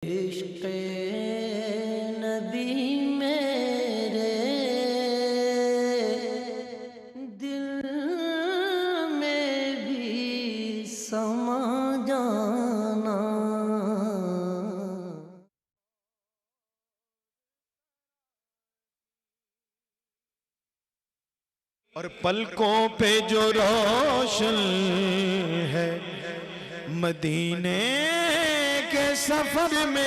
عشق نبی میرے دل میں بھی سما جانا، اور پلکوں پہ جو روشن ہے مدینے کے سفر میں،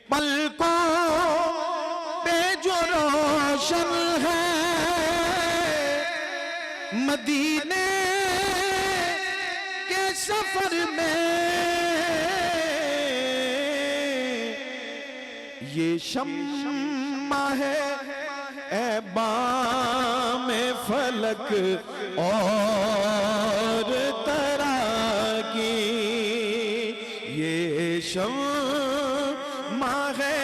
پلکوں پہ جو روشن ہے مدینے کے سفر میں، یہ شمع ہے اے بام فلک اور ترا کی، یہ شمع ہے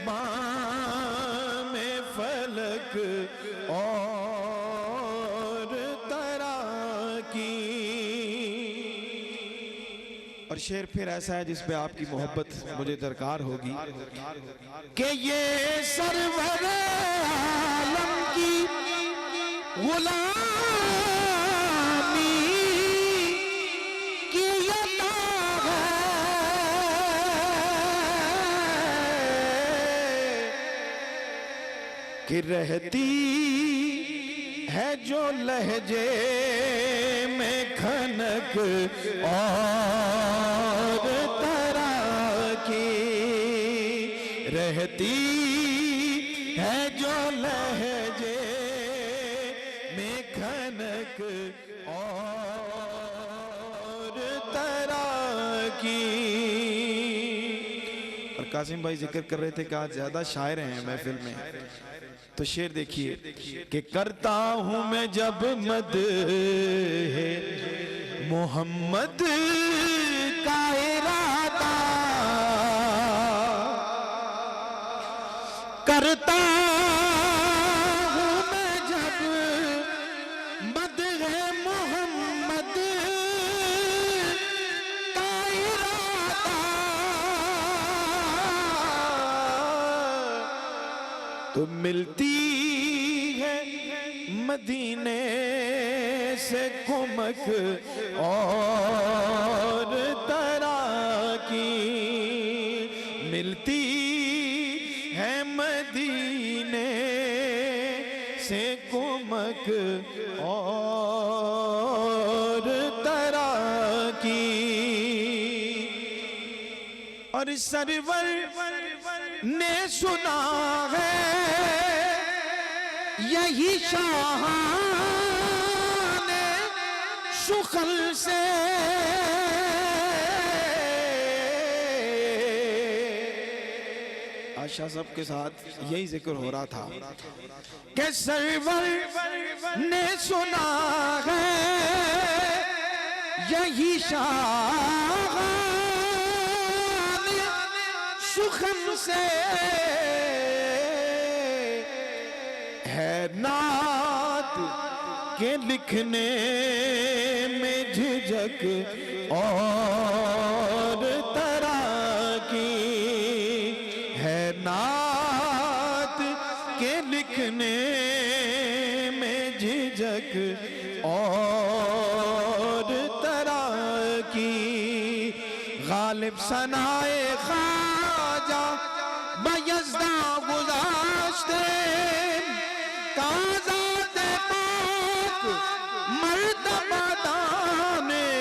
بام فلک اور ترا کی۔ اور شعر پھر ایسا ہے جس پہ آپ کی محبت مجھے درکار ہوگی کہ یہ سرور عالم کی غلامی کی عطا ہے کہ رہتی ہے جو لہجے میں کھنک اور ترا کی، رہتی ہے جو لہجے میں کھنک اور ترا کی۔ اور قاسم بھائی ذکر کر رہے تھے کہ آج زیادہ شاعر ہیں محفل میں، تو شعر دیکھیے کہ کرتا ہوں میں جب مدح محمد کا ارادہ، کرتا ہوں میں جب مدح محمد کا ارادہ، تو ملتی ہے مدینے سے کمک اور ترا کی، ملتی ہے مدینے سے کمک اور ترا کی۔ اور سرور نے سنا ہے یہی شاہان شخل سے، آشا صاحب کے ساتھ یہی ذکر ہو رہا تھا کہ سرور نے سنا ہے یہی شاہان شخل سے، ہے نعت کے لکھنے میں جھجک اور ترا کی، ہے نعت کے لکھنے میں جھجک اور ترا کی، غالب ثنائے خواجہ بایزدہ گذاشتے کازات پاک مرتبہ دانے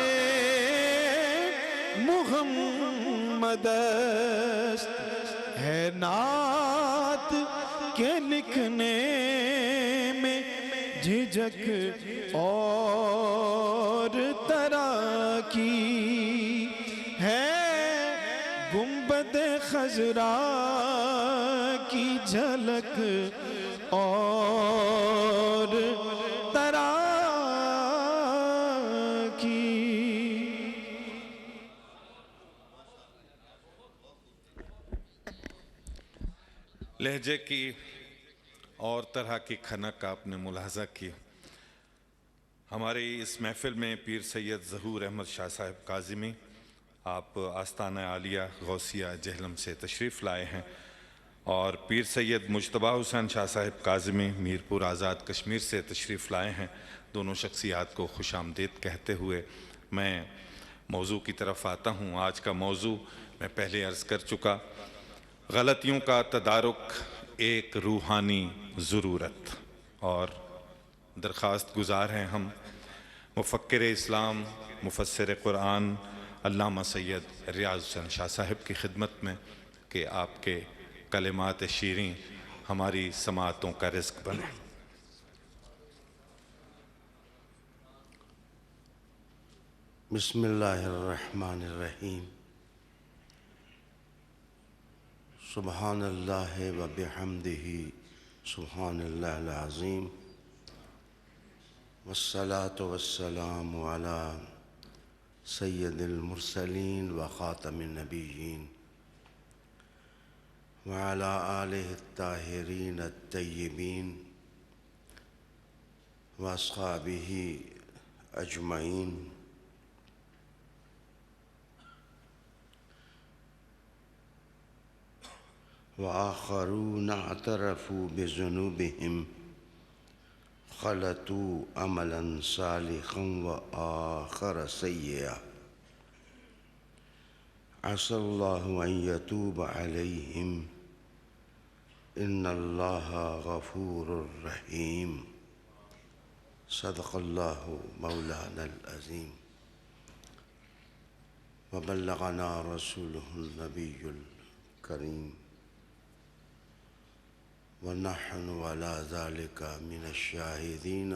محمد است، ہے نعت کے لکھنے میں جھجک اور ترا کی، ہے گنبد خضرا کی جھلک اور ترا کی۔ لہجے کی اور طرح کی کھنک آپ نے ملاحظہ کی۔ ہماری اس محفل میں پیر سید ظہور احمد شاہ صاحب کاظمی آپ آستانہ عالیہ غوثیہ جہلم سے تشریف لائے ہیں، اور پیر سید مجتبیٰ حسین شاہ صاحب کاظمی میرپور آزاد کشمیر سے تشریف لائے ہیں۔ دونوں شخصیات کو خوش آمدید کہتے ہوئے میں موضوع کی طرف آتا ہوں۔ آج کا موضوع میں پہلے عرض کر چکا، غلطیوں کا تدارک ایک روحانی ضرورت، اور درخواست گزار ہیں ہم مفکر اسلام، مفسر قرآن علامہ سید ریاض حسین شاہ صاحب کی خدمت میں کہ آپ کے کلمات شیریں ہماری سماعتوں کا رزق بنے۔ بسم اللہ الرحمن الرحیم۔ سبحان اللہ و بحمدہ سبحان اللہ العظیم، والصلاة والسلام علی سید المرسلین و خاتم النبیین وعلی آلہ الطاہرین الطیبین واصحابہ اجمعین۔ وآخرون اعترفوا بذنوبهم خلطوا عملا صالحا وآخر سیئا عسى الله أن يتوب عليهم إن الله غفور رحيم۔ صدق الله مولانا العظيم وبلغنا رسوله النبي الكريم ونحن على ذلك من الشاهدين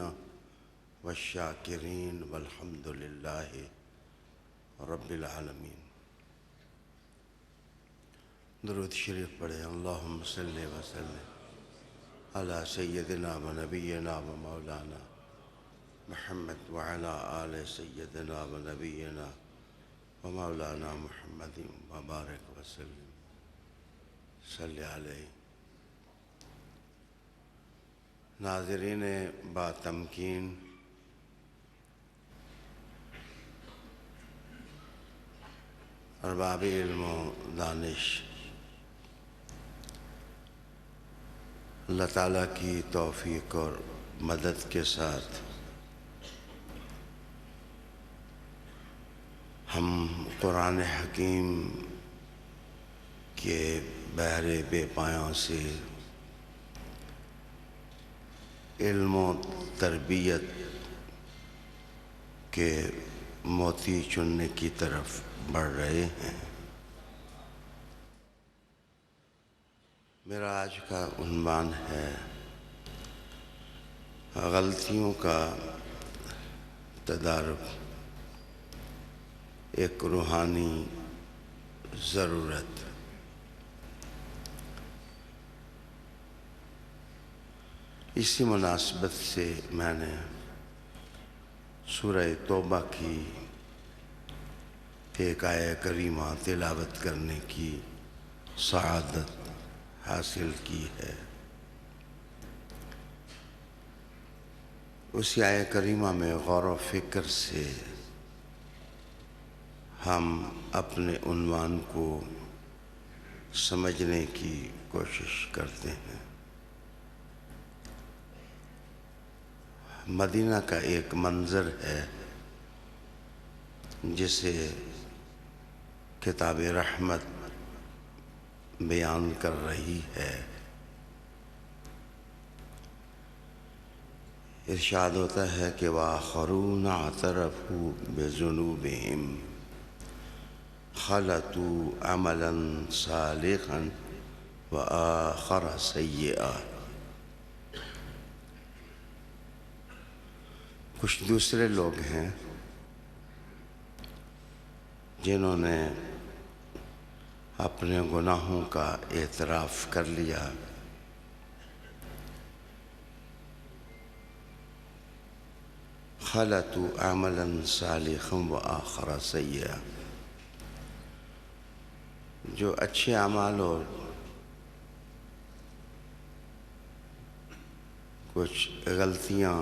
والشاكرين والحمد لله رب العالمين۔ درود شریف پڑھیں۔ اللہم صلی وسلم علی سیدنا و نبینا و مولانا محمد وعلی آل سیدنا و نبینا و مولانا محمد وبارک وسلم صلی علیہ۔ ناظرین با تمکین، ارباب علم و دانش، اللہ تعالیٰ کی توفیق اور مدد کے ساتھ ہم قرآن حکیم کے بحر بے پایوں سے علم و تربیت کے موتی چننے کی طرف بڑھ رہے ہیں۔ میرا آج کا عنوان ہے غلطیوں کا تدارک ایک روحانی ضرورت۔ اسی مناسبت سے میں نے سورہ توبہ کی ایک آیہ کریمہ تلاوت کرنے کی سعادت حاصل کی ہے۔ اسی آیہ کریمہ میں غور و فکر سے ہم اپنے عنوان کو سمجھنے کی کوشش کرتے ہیں۔ مدینہ کا ایک منظر ہے جسے کتاب رحمت بیان کر رہی ہے۔ ارشاد ہوتا ہے کہ وآخرون اعترفوا بذنوبہم خلطوا عملا صالحا وآخر سیئا۔ کچھ دوسرے لوگ ہیں جنہوں نے اپنے گناہوں کا اعتراف کر لیا، خلطوا عملا صالحا وآخر سیئا، جو اچھے اعمال اور کچھ غلطیاں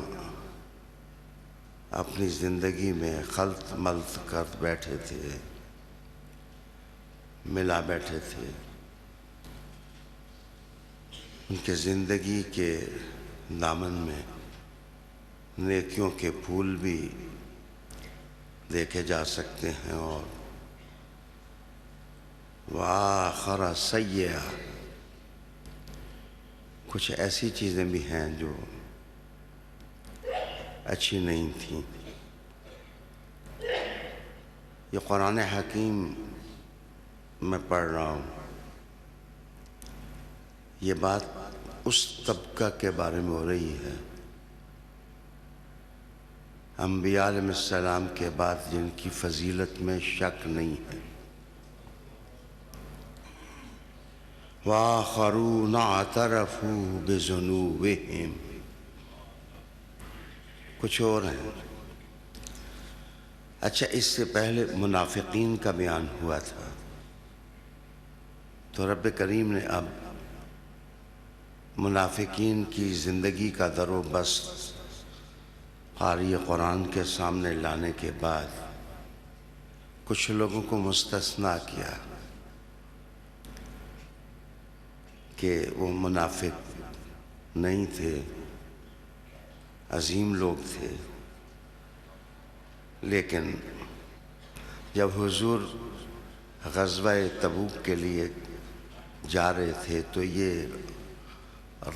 اپنی زندگی میں خلط ملط کر بیٹھے تھے، ملا بیٹھے تھے. ان کے زندگی کے دامن میں نیکیوں کے پھول بھی دیکھے جا سکتے ہیں، اور وآخر سیئہ، کچھ ایسی چیزیں بھی ہیں جو اچھی نہیں تھیں. یہ قرآن حکیم میں پڑھ رہا ہوں، یہ بات اس طبقہ کے بارے میں ہو رہی ہے، انبیاء علیہ السلام کے بعد جن کی فضیلت میں شک نہیں ہے. وآخرون اعترفوا بذنوبہم، کچھ اور ہیں. اچھا، اس سے پہلے منافقین کا بیان ہوا تھا، تو رب کریم نے اب منافقین کی زندگی کا در و بست قاری قرآن کے سامنے لانے کے بعد کچھ لوگوں کو مستثنیٰ کیا کہ وہ منافق نہیں تھے، عظیم لوگ تھے. لیکن جب حضور غزوہ تبوک کے لیے جا رہے تھے تو یہ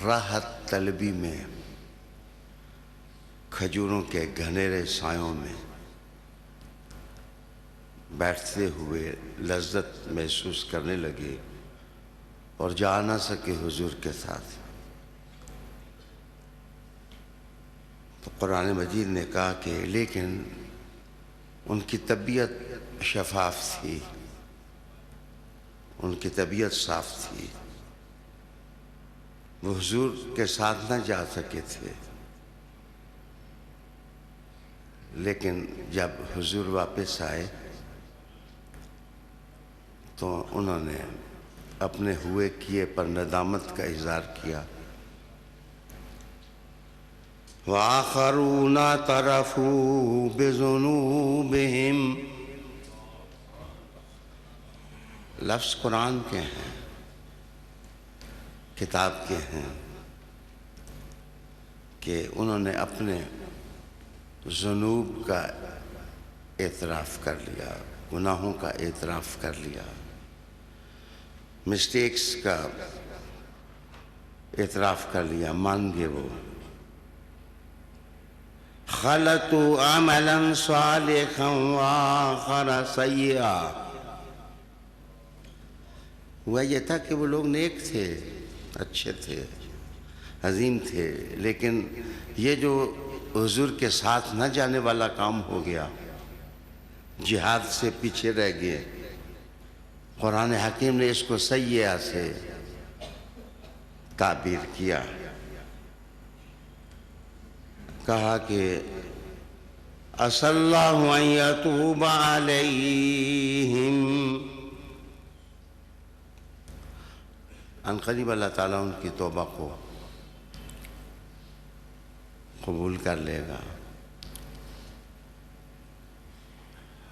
راحت طلبی میں کھجوروں کے گھنیرے سایوں میں بیٹھتے ہوئے لذت محسوس کرنے لگے اور جا نہ سکے حضور کے ساتھ. تو قرآن مجید نے کہا کہ لیکن ان کی طبیعت شفاف تھی، ان کی طبیعت صاف تھی، وہ حضور کے ساتھ نہ جا سکے تھے. لیکن جب حضور واپس آئے تو انہوں نے اپنے ہوئے کیے پر ندامت کا اظہار کیا. وآخرون اعترفوا بذنوبہم، لفظ قرآن کے ہیں، کتاب کے ہیں، کہ انہوں نے اپنے ذنوب کا اعتراف کر لیا، گناہوں کا اعتراف کر لیا، مسٹیکس کا اعتراف کر لیا، مان گئے. وہ خلطوا عملا صالحا وآخر سیئا، ہوا یہ تھا کہ وہ لوگ نیک تھے، اچھے تھے، عظیم تھے، لیکن یہ جو حضور کے ساتھ نہ جانے والا کام ہو گیا، جہاد سے پیچھے رہ گئے، قرآن حکیم نے اس کو سیئہ سے تعبیر کیا. کہا کہ عسى الله أن يتوب عليهم، ان قریب اللہ تعالیٰ ان کی توبہ کو قبول کر لے گا.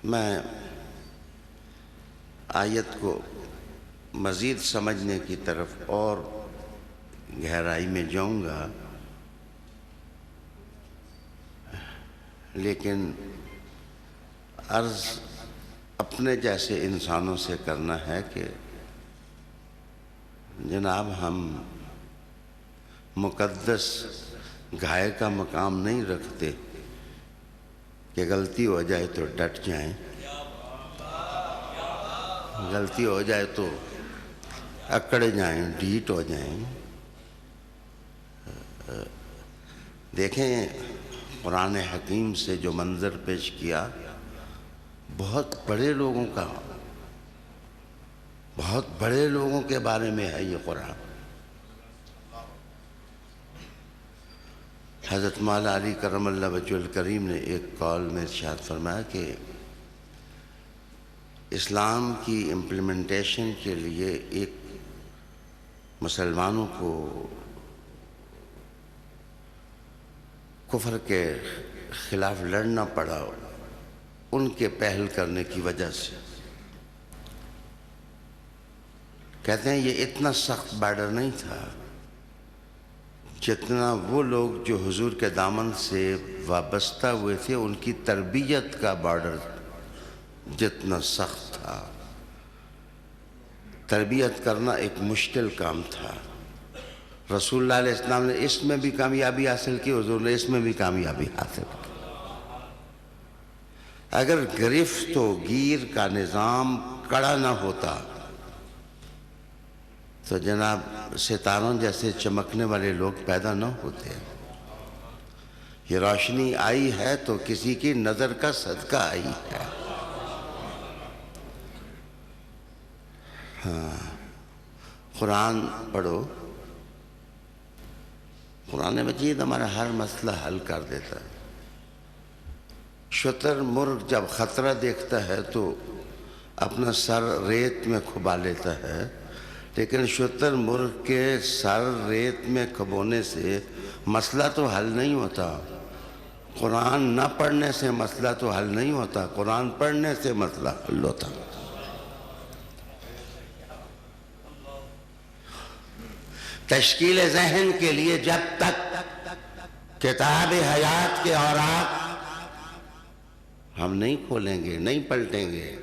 میں آیت کو مزید سمجھنے کی طرف اور گہرائی میں جاؤں گا، لیکن عرض اپنے جیسے انسانوں سے کرنا ہے کہ جناب ہم مقدس گائے کا مقام نہیں رکھتے کہ غلطی ہو جائے تو ڈٹ جائیں، غلطی ہو جائے تو اکڑ جائیں، ڈھیٹ ہو جائیں. دیکھیں قرآن حکیم سے جو منظر پیش کیا، بہت بڑے لوگوں کا، بہت بڑے لوگوں کے بارے میں ہے یہ قرآن. حضرت مولا علی کرم اللہ وجہ الکریم نے ایک قول میں ارشاد فرمایا کہ اسلام کی امپلیمنٹیشن کے لیے ایک مسلمانوں کو کفر کے خلاف لڑنا پڑا ان کے پہل کرنے کی وجہ سے. کہتے ہیں یہ اتنا سخت بارڈر نہیں تھا جتنا وہ لوگ جو حضور کے دامن سے وابستہ ہوئے تھے ان کی تربیت کا بارڈر جتنا سخت تھا. تربیت کرنا ایک مشکل کام تھا. رسول اللہ علیہ السلام نے اس میں بھی کامیابی حاصل کی, حضور نے اس میں بھی کامیابی حاصل کی. اگر گرفت و گیر کا نظام کڑا نہ ہوتا تو جناب ستاروں جیسے چمکنے والے لوگ پیدا نہ ہوتے. یہ روشنی آئی ہے تو کسی کی نظر کا صدقہ آئی ہے. ہاں, قرآن پڑھو. قرآن مجید ہمارا ہر مسئلہ حل کر دیتا ہے. شتر مرغ جب خطرہ دیکھتا ہے تو اپنا سر ریت میں کھبا لیتا ہے, لیکن شتر مرغ کے سر ریت میں کھبونے سے مسئلہ تو حل نہیں ہوتا. قرآن نہ پڑھنے سے مسئلہ تو حل نہیں ہوتا, قرآن پڑھنے سے مسئلہ حل ہوتا. تشکیل ذہن کے لیے جب تک کتاب حیات کے اوراق ہم نہیں کھولیں گے, نہیں پلٹیں گے,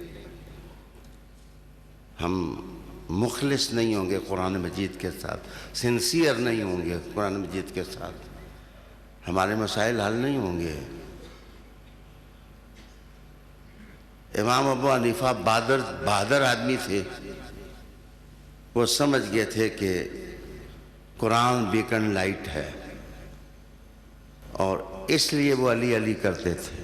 ہم مخلص نہیں ہوں گے قرآن مجید کے ساتھ, سنسیئر نہیں ہوں گے قرآن مجید کے ساتھ, ہمارے مسائل حل نہیں ہوں گے. امام ابو حنیفہ بہادر آدمی تھے. وہ سمجھ گئے تھے کہ قرآن بیکن لائٹ ہے, اور اس لیے وہ علی علی کرتے تھے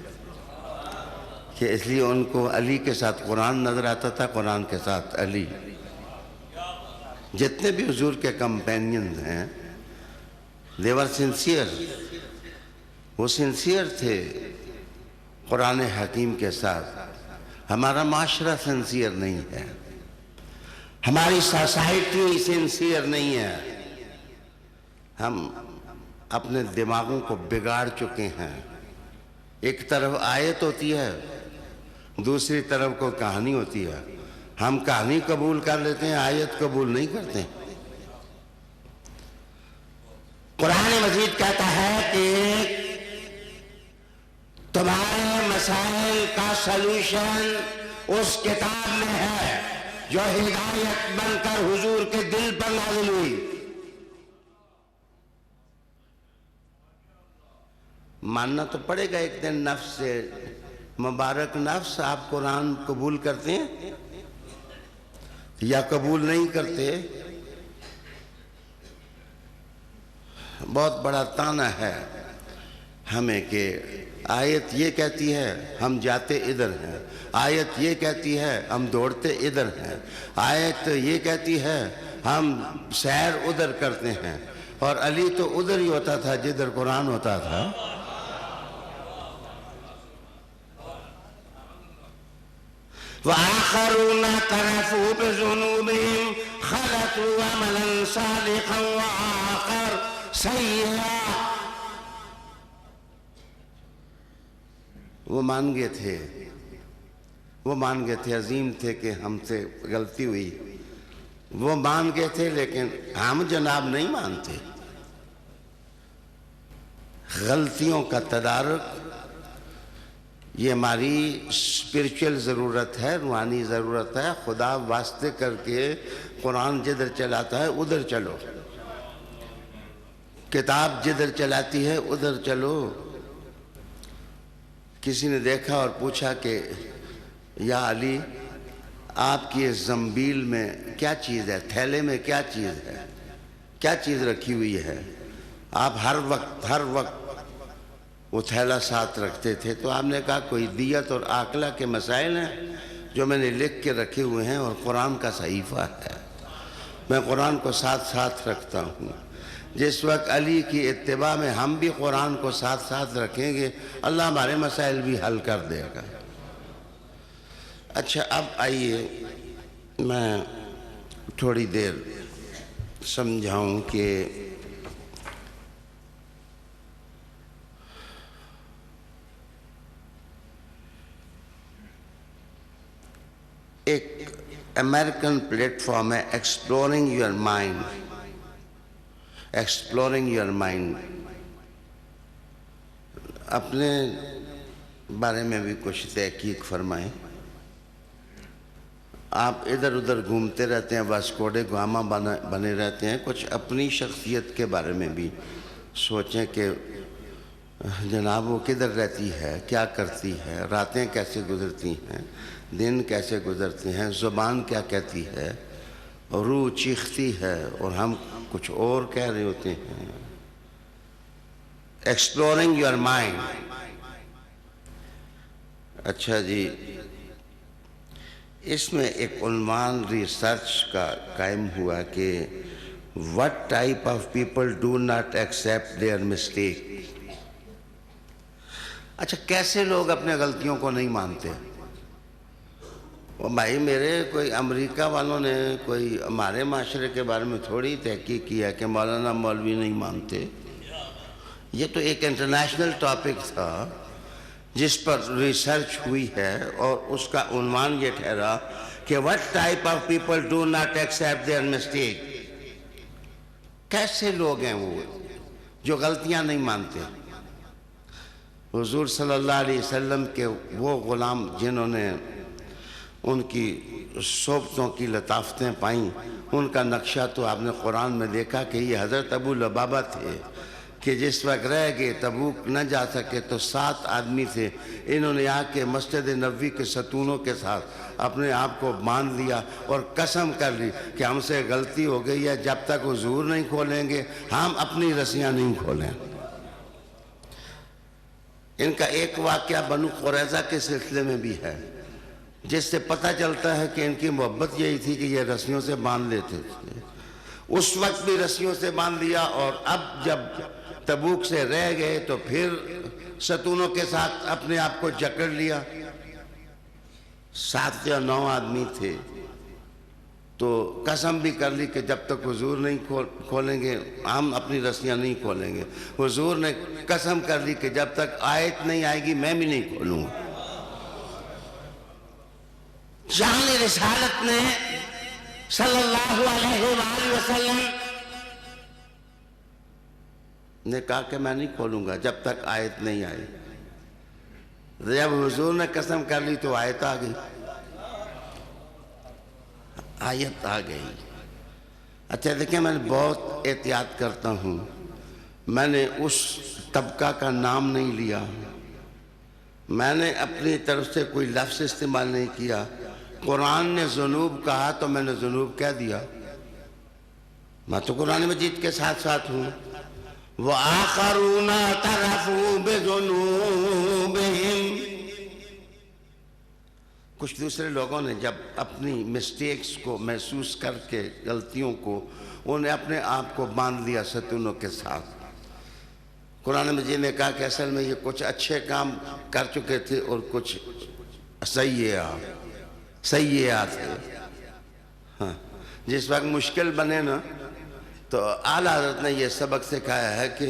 کہ اس لیے ان کو علی کے ساتھ قرآن نظر آتا تھا, قرآن کے ساتھ علی. جتنے بھی حضور کے کمپینینز ہیں they were sincere, وہ سنسیئر تھے قرآن حکیم کے ساتھ. ہمارا معاشرہ سنسیئر نہیں ہے, ہماری سوسائٹی سنسیئر نہیں ہے. ہم اپنے دماغوں کو بگاڑ چکے ہیں. ایک طرف آیت ہوتی ہے, دوسری طرف کو کہانی ہوتی ہے. ہم کہانی قبول کر لیتے ہیں, آیت قبول نہیں کرتے. قرآن مجید کہتا ہے کہ تمہارے مسائل کا سلوشن اس کتاب میں ہے جو ہدایت بن کر حضور کے دل پر نازل ہوئی. ماننا تو پڑے گا ایک دن نفس سے. مبارک نفس, آپ قرآن قبول کرتے ہیں یا قبول نہیں کرتے؟ بہت بڑا طعنہ ہے ہمیں کہ آیت یہ کہتی ہے ہم جاتے ادھر ہیں, آیت یہ کہتی ہے ہم دوڑتے ادھر ہیں, آیت یہ کہتی ہے ہم سیر ادھر کرتے ہیں. اور علی تو ادھر ہی ہوتا تھا جدھر قرآن ہوتا تھا. وآخرون اعترفوا بذنوبهم خلطوا عملا صالحا وآخر سیئا. وہ مان گئے تھے, عظیم تھے کہ ہم سے غلطی ہوئی. وہ مان گئے تھے لیکن ہم جناب نہیں مانتے. غلطیوں کا تدارک یہ ہماری اسپرچل ضرورت ہے, روحانی ضرورت ہے. خدا واسطے کر کے قرآن جدھر چلاتا ہے ادھر چلو, کتاب جدھر چلاتی ہے ادھر چلو. کسی نے دیکھا اور پوچھا کہ یا علی آپ کی اس زنبیل میں کیا چیز ہے, تھیلے میں کیا چیز ہے, کیا چیز رکھی ہوئی ہے؟ آپ ہر وقت وہ تھیلا ساتھ رکھتے تھے. تو آپ نے کہا کوئی دیت اور عاقلہ کے مسائل ہیں جو میں نے لکھ کے رکھے ہوئے ہیں, اور قرآن کا صحیفہ ہے, میں قرآن کو ساتھ رکھتا ہوں. جس وقت علی کی اتباع میں ہم بھی قرآن کو ساتھ رکھیں گے, اللہ ہمارے مسائل بھی حل کر دے گا. اچھا, اب آئیے میں تھوڑی دیر سمجھاؤں کہ ایک امریکن پلیٹ فارم ہے exploring your mind, exploring your mind. اپنے بارے میں بھی کچھ تحقیق فرمائیں. آپ ادھر ادھر گھومتے رہتے ہیں، واسکو ڈے گاما بنے رہتے ہیں. کچھ اپنی شخصیت کے بارے میں بھی سوچیں کہ جناب وہ کدھر رہتی ہے، کیا کرتی ہے، راتیں کیسے گزرتی ہیں، دن کیسے گزرتے ہیں، زبان کیا کہتی ہے، روح چیختی ہے اور ہم کچھ اور کہہ رہے ہوتے ہیں. Exploring your mind. اچھا جی، اس میں ایک عنوان ریسرچ کا قائم ہوا کہ what type of people do not accept their mistake. اچھا، کیسے لوگ اپنے غلطیوں کو نہیں مانتے؟ بھائی میرے کوئی امریکہ والوں نے کوئی ہمارے معاشرے کے بارے میں تھوڑی تحقیق کیا کہ مولانا مولوی نہیں مانتے. یہ تو ایک انٹرنیشنل ٹاپک تھا جس پر ریسرچ ہوئی ہے اور اس کا عنوان یہ ٹھہرا کہ what type of people do not accept their mistake. کیسے لوگ ہیں وہ جو غلطیاں نہیں مانتے؟ حضور صلی اللہ علیہ وسلم کے وہ غلام جنہوں نے ان کی صحبتوں کی لطافتیں پائیں، ان کا نقشہ تو آپ نے قرآن میں دیکھا کہ یہ حضرت ابو لبابہ تھے کہ جس وقت رہ گئے تبوک نہ جا سکے تو 7 آدمی تھے. انہوں نے آ کے مسجد نبوی کے ستونوں کے ساتھ اپنے آپ کو باندھ لیا اور قسم کر لی کہ ہم سے غلطی ہو گئی ہے، جب تک حضور نہیں کھولیں گے ہم اپنی رسیاں نہیں کھولیں. ان کا ایک واقعہ بنو قریظہ کے سلسلے میں بھی ہے جس سے پتہ چلتا ہے کہ ان کی محبت یہی تھی کہ یہ رسیوں سے باندھ لیتے تھے. اس وقت بھی رسیوں سے باندھ لیا اور اب جب تبوک سے رہ گئے تو پھر ستونوں کے ساتھ اپنے آپ کو جکڑ لیا. 7 یا 9 آدمی تھے تو قسم بھی کر لی کہ جب تک حضور نہیں کھولیں گے ہم اپنی رسیاں نہیں کھولیں گے. حضور نے قسم کر لی کہ جب تک آیت نہیں آئے گی میں بھی نہیں کھولوں گا. شان رسالت نے صلی اللہ علیہ وآلہ وسلم نے کہا کہ میں نہیں کھولوں گا جب تک آیت نہیں آئی. جب حضور نے قسم کر لی تو آیت آ گئی، آیت آ گئی. اچھا دیکھیں، میں نے بہت احتیاط کرتا ہوں، میں نے اس طبقہ کا نام نہیں لیا، میں نے اپنی طرف سے کوئی لفظ استعمال نہیں کیا. قرآن نے ذنوب کہا تو میں نے ذنوب کہہ دیا. میں تو قرآن مجید کے ساتھ ساتھ ہوں. وَآخَرُونَ اعْتَرَفُوا بِذُنُوبِهِمْ. کچھ دوسرے لوگوں نے جب اپنی مسٹیکس کو محسوس کر کے غلطیوں کو انہیں اپنے آپ کو باندھ لیا ستونوں کے ساتھ. قرآن مجید نے کہا کہ اصل میں یہ کچھ اچھے کام کر چکے تھے اور کچھ سیئات تھے. ہاں، جس وقت مشکل بنے نا تو اعلیٰ حضرت نے یہ سبق سکھایا ہے کہ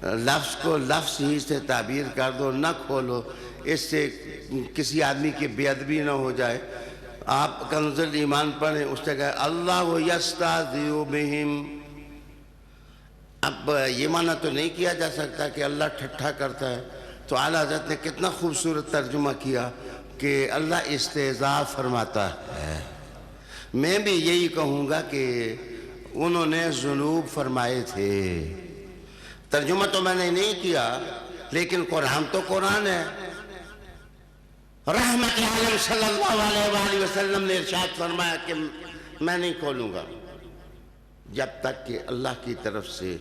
لفظ کو لفظ ہی سے تعبیر کر دو، نہ کھولو، اس سے کسی آدمی کی بے ادبی نہ ہو جائے. آپ کنز الایمان پڑھیں، اس سے کہا اللہ یستہزئ بہم. اب یہ معنی تو نہیں کیا جا سکتا کہ اللہ ٹھٹھا کرتا ہے، تو اعلیٰ حضرت نے کتنا خوبصورت ترجمہ کیا کہ اللہ استہزاء فرماتا ہے. میں بھی یہی کہوں گا کہ انہوں نے ذنوب فرمائے تھے. ترجمہ تو میں نے نہیں کیا لیکن قرآن تو قرآن ہے. رحمت عالم صلی اللہ علیہ وآلہ وسلم نے ارشاد فرمایا کہ میں نہیں کھولوں گا جب تک کہ اللہ کی طرف سے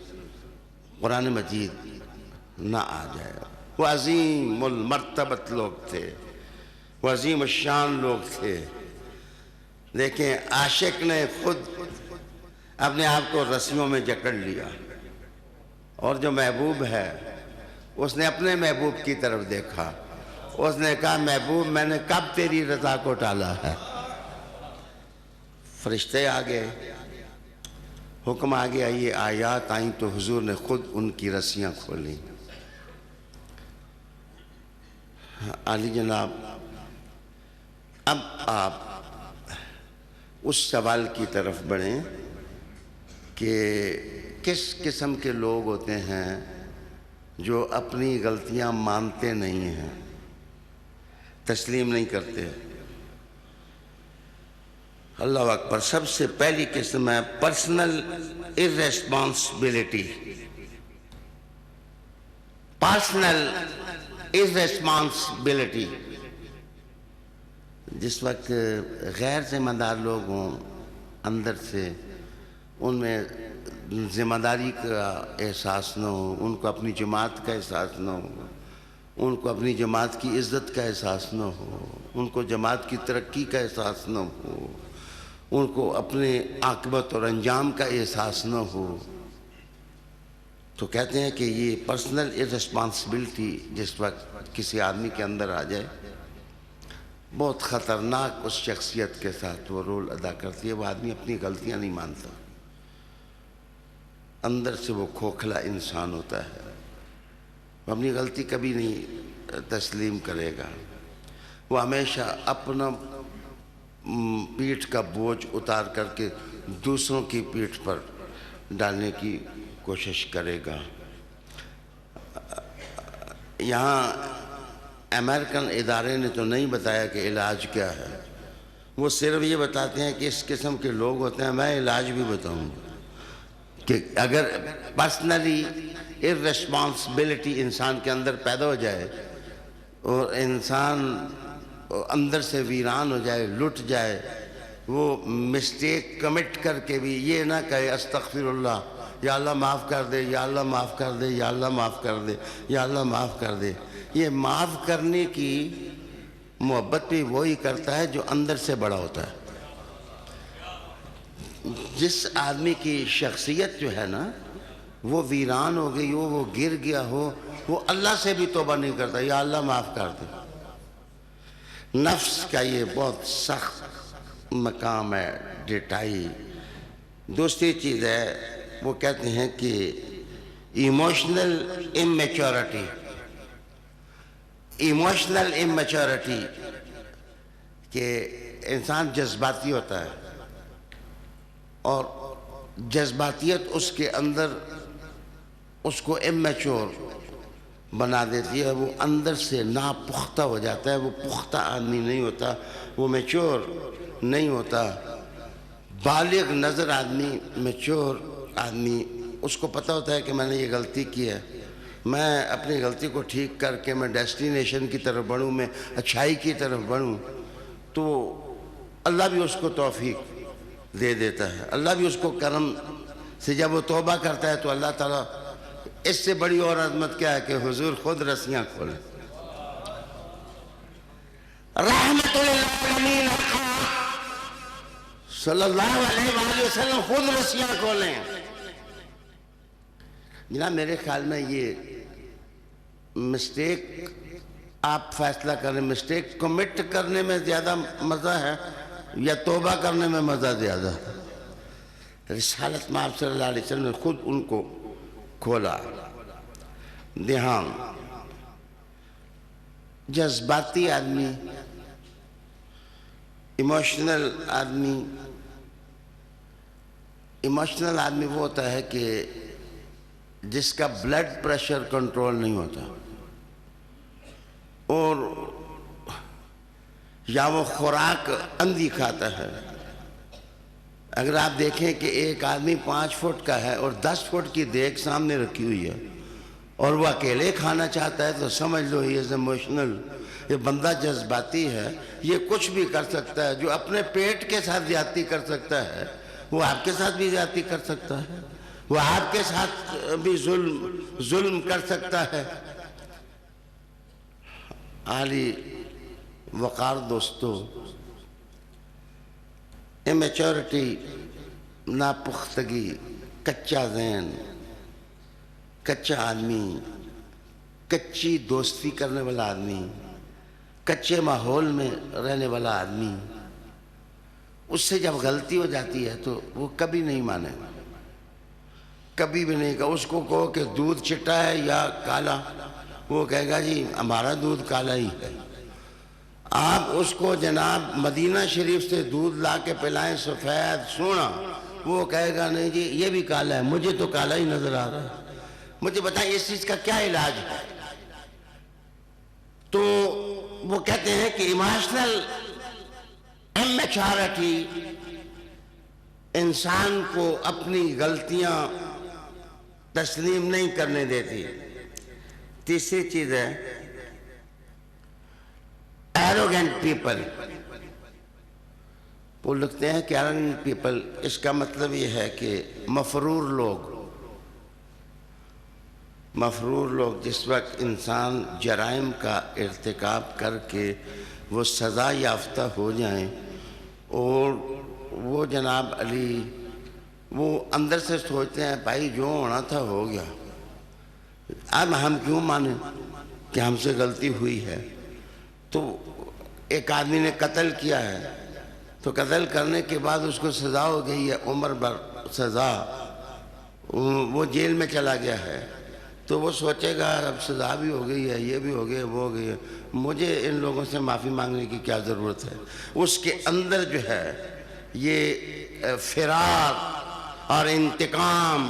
قرآن مجید نہ آ جائے. وہ عظیم المرتبت لوگ تھے، وہ عظیم الشان لوگ تھے. دیکھیں، عاشق نے خود اپنے آپ کو رسیوں میں جکڑ لیا اور جو محبوب ہے اس نے اپنے محبوب کی طرف دیکھا. اس نے کہا محبوب میں نے کب تیری رضا کو ٹالا ہے. فرشتے آ گئے، حکم آ گیا، یہ آیات آئیں تو حضور نے خود ان کی رسیاں کھولیں. علی جناب، اب آپ اس سوال کی طرف بڑھیں کہ کس قسم کے لوگ ہوتے ہیں جو اپنی غلطیاں مانتے نہیں ہیں، تسلیم نہیں کرتے۔ اللہ اکبر۔ سب سے پہلی قسم ہے پرسنل ارریسپانسبلٹی۔ پرسنل ارریسپانسبلٹی، جس وقت غیر ذمہ دار لوگ ہوں اندر سے، ان میں ذمہ داری کا احساس نہ ہو، ان کو اپنی جماعت کا احساس نہ ہو، ان کو اپنی جماعت کی عزت کا احساس نہ ہو، ان کو جماعت کی ترقی کا احساس نہ ہو، ان کو اپنے عاقبت اور انجام کا احساس نہ ہو، تو کہتے ہیں کہ یہ پرسنل ارریسپانسبلٹی جس وقت کسی آدمی کے اندر آ جائے، بہت خطرناک اس شخصیت کے ساتھ وہ رول ادا کرتی ہے۔ وہ آدمی اپنی غلطیاں نہیں مانتا، اندر سے وہ کھوکھلا انسان ہوتا ہے، وہ اپنی غلطی کبھی نہیں تسلیم کرے گا، وہ ہمیشہ اپنا پیٹھ کا بوجھ اتار کر کے دوسروں کی پیٹھ پر ڈالنے کی کوشش کرے گا۔ یہاں امریکن ادارے نے تو نہیں بتایا کہ علاج کیا ہے، وہ صرف یہ بتاتے ہیں کہ اس قسم کے لوگ ہوتے ہیں۔ میں علاج بھی بتاؤں گا کہ اگر پرسنلی ارریسپانسبلٹی انسان کے اندر پیدا ہو جائے اور انسان اندر سے ویران ہو جائے، لٹ جائے، وہ مسٹیک کمٹ کر کے بھی یہ نہ کہے استغفر اللہ، یا اللہ معاف کر دے، یا اللہ معاف کر دے، یا اللہ معاف کر دے، یا اللہ معاف کر دے۔ یہ معاف کرنے کی محبت بھی وہی کرتا ہے جو اندر سے بڑا ہوتا ہے۔ جس آدمی کی شخصیت جو ہے نا وہ ویران ہو گئی ہو، وہ گر گیا ہو، وہ اللہ سے بھی توبہ نہیں کرتا، یا اللہ معاف کر دے۔ نفس کا یہ بہت سخت مقام ہے، ڈٹائی۔ دوسری چیز ہے، وہ کہتے ہیں کہ ایموشنل امیچورٹی۔ ایموشنل امیچورٹی کہ انسان جذباتی ہوتا ہے اور جذباتیت اس کے اندر اس کو امیچور بنا دیتی ہے، وہ اندر سے ناپختہ ہو جاتا ہے، وہ پختہ آدمی نہیں ہوتا، وہ میچور نہیں ہوتا۔ بالغ نظر آدمی، میچور آدمی، اس کو پتہ ہوتا ہے کہ میں نے یہ غلطی کی ہے، میں اپنی غلطی کو ٹھیک کر کے میں ڈیسٹینیشن کی طرف بڑھوں، میں اچھائی کی طرف بڑھوں، تو اللہ بھی اس کو توفیق دے دیتا ہے۔ اللہ بھی اس کو کرم سے جب وہ توبہ کرتا ہے تو اللہ تعالیٰ، اس سے بڑی اور عظمت کیا ہے کہ حضور خود رسیاں کھولیں۔ رحمت للعالمین صلی اللہ علیہ وآلہ وسلم خود رسیاں کھولیں۔ جناب میرے خیال میں یہ مسٹیک آپ فیصلہ کریں، مسٹیک کمٹ کرنے میں زیادہ مزہ ہے یا توبہ کرنے میں مزہ زیادہ ہے؟ رسالت میں آپ صلی اللہ علیہ وسلم نے خود ان کو کھولا۔ دھیان، جذباتی آدمی، ایموشنل آدمی وہ ہوتا ہے کہ جس کا بلڈ پریشر کنٹرول نہیں ہوتا، اور یا وہ خوراک اندھی کھاتا ہے۔ اگر آپ دیکھیں کہ ایک آدمی 5 فٹ کا ہے اور 10 فٹ کی دیگ سامنے رکھی ہوئی ہے اور وہ اکیلے کھانا چاہتا ہے، تو سمجھ لو یہ ایموشنل، یہ بندہ جذباتی ہے، یہ کچھ بھی کر سکتا ہے۔ جو اپنے پیٹ کے ساتھ زیادتی کر سکتا ہے وہ آپ کے ساتھ بھی زیادتی کر سکتا ہے، وہ آپ کے ساتھ بھی ظلم کر سکتا ہے۔ عالی وقار دوستو، امیچورٹی، ناپختگی، کچا ذہن، کچا آدمی، کچی دوستی کرنے والا آدمی، کچے ماحول میں رہنے والا آدمی، اس سے جب غلطی ہو جاتی ہے تو وہ کبھی نہیں مانے گا، کبھی بھی نہیں کہا۔ اس کو کہو کہ دودھ چٹا ہے یا کالا، وہ کہے گا جی ہمارا دودھ کالا ہی ہے۔ آپ اس کو جناب مدینہ شریف سے دودھ لا کے پلائیں سفید سونا، وہ کہے گا نہیں جی یہ بھی کالا ہے، مجھے تو کالا ہی نظر آ رہا ہے، مجھے بتائیں اس چیز کا کیا علاج ہے؟ تو وہ کہتے ہیں کہ ایموشنل امیچورٹی انسان کو اپنی غلطیاں تسلیم نہیں کرنے دیتی۔ تیسری چیز ہے ایروگنٹ پیپل۔ وہ لکھتے ہیں کہ ایروگنٹ پیپل، اس کا مطلب یہ ہے کہ مفرور لوگ جس وقت انسان جرائم کا ارتکاب کر کے وہ سزا یافتہ ہو جائیں اور وہ جناب علی وہ اندر سے سوچتے ہیں بھائی جو ہونا تھا ہو گیا، اب ہم کیوں مانیں کہ ہم سے غلطی ہوئی ہے۔ تو ایک آدمی نے قتل کیا ہے تو قتل کرنے کے بعد اس کو سزا ہو گئی ہے، عمر بھر سزا، وہ جیل میں چلا گیا ہے، تو وہ سوچے گا اب سزا بھی ہو گئی ہے، یہ بھی ہو گیا، وہ ہو گئی ہے، مجھے ان لوگوں سے معافی مانگنے کی کیا ضرورت ہے۔ اس کے اندر جو ہے یہ فرار اور انتقام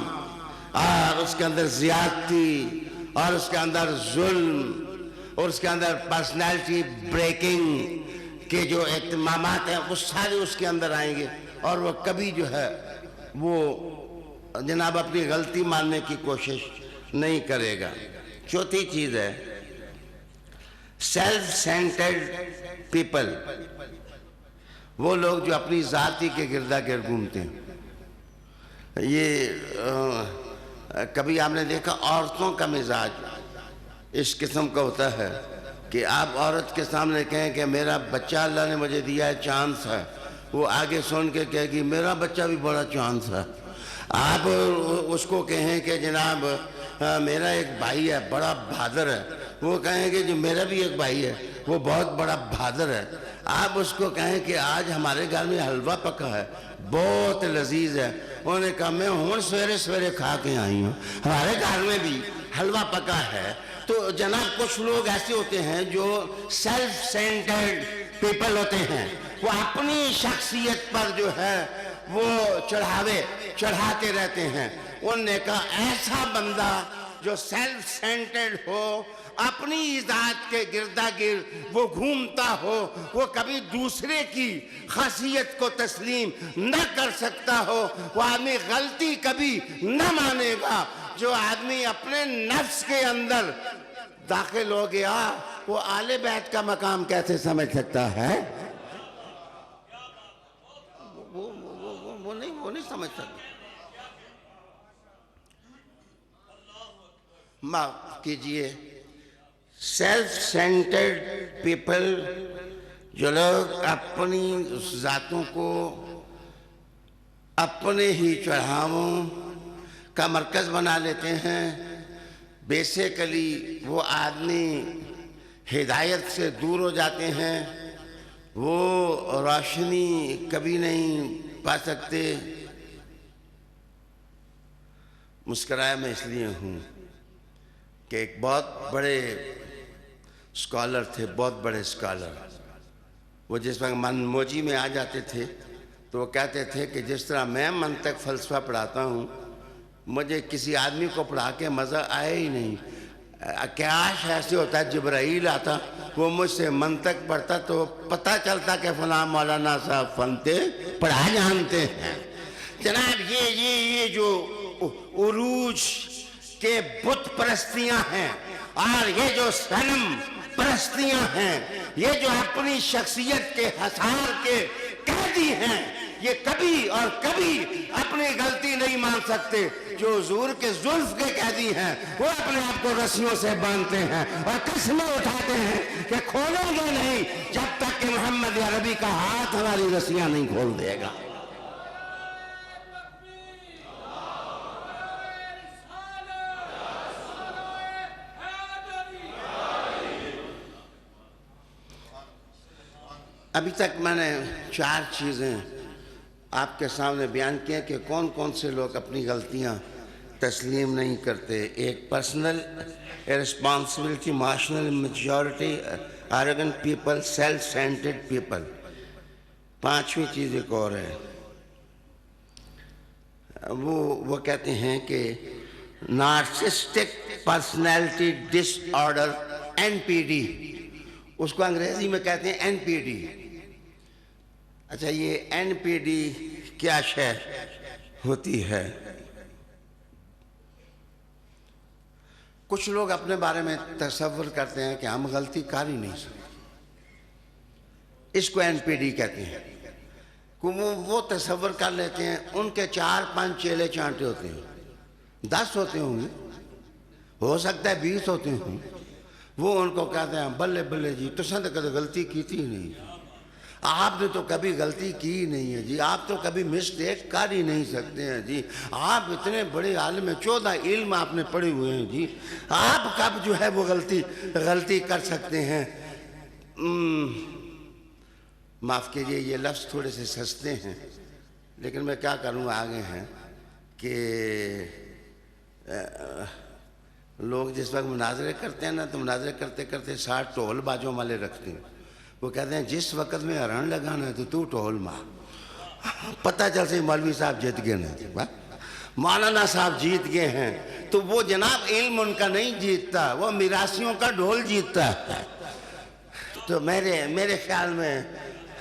اور اس کے اندر زیادتی اور اس کے اندر ظلم اور اس کے اندر پرسنالٹی بریکنگ کے جو اہتمامات ہیں وہ سارے اس کے اندر آئیں گے، اور وہ کبھی جو ہے وہ جناب اپنی غلطی ماننے کی کوشش نہیں کرے گا۔ چوتھی چیز ہے سیلف سینٹرڈ پیپل، وہ لوگ جو اپنی ذاتی کے گردا گرد گھومتے ہیں۔ یہ کبھی آپ نے دیکھا عورتوں کا مزاج اس قسم کا ہوتا ہے کہ آپ عورت کے سامنے کہیں کہ میرا بچہ اللہ نے مجھے دیا ہے چاند سا، وہ آگے سن کے کہے گی میرا بچہ بھی بڑا چاند سا۔ آپ اس کو کہیں کہ جناب میرا ایک بھائی ہے بڑا بہادر ہے، وہ کہیں گے جو میرا بھی ایک بھائی ہے وہ بہت بڑا بہادر ہے۔ آپ اس کو کہیں کہ آج ہمارے گھر میں حلوہ پکا ہے بہت لذیذ ہے، انہوں نے کہا میں ہوں سویرے کھا کے آئی ہوں، ہمارے گھر میں بھی حلوہ پکا ہے۔ تو جناب کچھ لوگ ایسے ہوتے ہیں جو سیلف سینٹرڈ پیپل ہوتے ہیں، وہ اپنی شخصیت پر جو ہے وہ چڑھاتے رہتے ہیں۔ انہوں نے کہا ایسا بندہ جو سیلف سینٹرڈ ہو، اپنی ذات کے گردا گرد وہ گھومتا ہو، وہ کبھی دوسرے کی خاصیت کو تسلیم نہ کر سکتا ہو، وہ آدمی غلطی کبھی نہ مانے گا۔ جو آدمی اپنے نفس کے اندر داخل ہو گیا وہ آل بیت کا مقام کیسے سمجھ سکتا ہے؟ وہ نہیں سمجھ سکتا۔ معاف کیجئے، سیلف سینٹرڈ پیپل جو لوگ اپنی ذاتوں کو اپنے ہی چڑھاووں کا مرکز بنا لیتے ہیں، بیسیکلی وہ آدمی ہدایت سے دور ہو جاتے ہیں، وہ روشنی کبھی نہیں پا سکتے۔ مسکرایا میں اس لیے ہوں کہ ایک بہت بڑے اسکالر تھے، بہت بڑے اسکالر، وہ جس وقت منموجی میں آ جاتے تھے تو وہ کہتے تھے کہ جس طرح میں منطق فلسفہ پڑھاتا ہوں مجھے کسی آدمی کو پڑھا کے مزہ آیا ہی نہیں۔ کاش ایسے ہوتا ہے جبرائیل آتا وہ مجھ سے منطق پڑھتا تو پتہ چلتا کہ فلاں مولانا صاحب فنتے پڑھا جانتے ہیں۔ جناب یہ جو عروج کے بت پرستیاں ہیں اور یہ جو صنم پرستیاں ہیں، یہ جو اپنی شخصیت کے حصار کے قیدی ہیں، یہ کبھی اور کبھی اپنی غلطی نہیں مان سکتے۔ جو حضور کے زلف کے قیدی ہیں وہ اپنے آپ کو رسیوں سے باندھتے ہیں اور قسمیں اٹھاتے ہیں کہ کھولیں گے نہیں جب تک کہ محمد عربی کا ہاتھ ہماری رسیاں نہیں کھول دے گا۔ ابھی تک میں نے 4 چیزیں آپ کے سامنے بیان کیے کہ کون کون سے لوگ اپنی غلطیاں تسلیم نہیں کرتے۔ ایک personal responsibility, emotional maturity arrogant people, self-centered people. پانچویں چیز ایک اور ہے، وہ کہتے ہیں کہ نارسسٹک پرسنالٹی ڈس آرڈر NPD، اس کو انگریزی میں کہتے ہیں NPD۔ اچھا یہ NPD کیا شے ہوتی ہے؟ کچھ لوگ اپنے بارے میں تصور کرتے ہیں کہ ہم غلطی کر ہی نہیں سکتے، اس کو NPD کہتے ہیں۔ وہ تصور کر لیتے ہیں ان کے 4-5 چیلے چانٹے ہوتے ہیں، 10 ہوتے ہوں گے، ہو سکتا ہے 20 ہوتے ہوں، وہ ان کو کہتے ہیں بلے بلے جی تساں تو کبھی غلطی کی تھی نہیں، آپ نے تو کبھی غلطی کی نہیں ہے جی، آپ تو کبھی مسٹیک کر ہی نہیں سکتے ہیں جی، آپ اتنے بڑے عالم ہیں، 14 علم آپ نے پڑھے ہوئے ہیں جی، آپ کب جو ہے وہ غلطی کر سکتے ہیں۔ معاف کیجئے یہ لفظ تھوڑے سے سستے ہیں، لیکن میں کیا کروں، آگے ہیں کہ لوگ جس وقت مناظرے کرتے ہیں نا تو مناظرے کرتے کرتے 60 ٹول بازوں والے رکھتے ہیں، وہ کہتے ہیں جس وقت میں ہرن لگانا ہے تو ٹول مار، پتہ چل سے مولوی صاحب جیت گئے نا، مولانا صاحب جیت گئے ہیں، تو وہ جناب علم ان کا نہیں جیتتا، وہ میراثیوں کا ڈھول جیتتا ہے۔ تو میرے خیال میں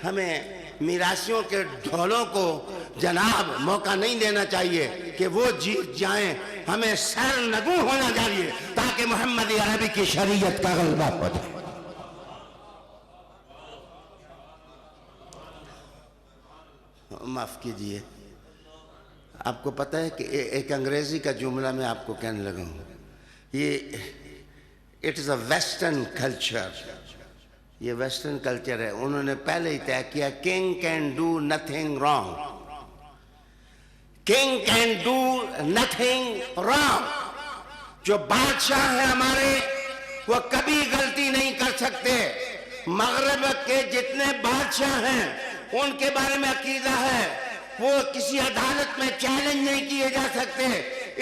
ہمیں میراثیوں کے ڈھولوں کو جناب موقع نہیں دینا چاہیے کہ وہ جیت جائیں، ہمیں سرنگو ہونا چاہیے تاکہ محمد عربی کی شریعت کا غلبہ ہو جائے۔ معاف کیجئے، آپ کو پتہ ہے کہ ایک انگریزی کا جملہ میں آپ کو کہنے لگا ہوں، یہ it is a western culture, یہ ویسٹرن کلچر ہے، انہوں نے پہلے ہی طے کیا king can do nothing wrong, king can do nothing wrong, جو بادشاہ ہیں ہمارے وہ کبھی غلطی نہیں کر سکتے، مغرب کے جتنے بادشاہ ہیں ان کے بارے میں عقیدہ ہے وہ کسی عدالت میں چیلنج نہیں کیے جا سکتے،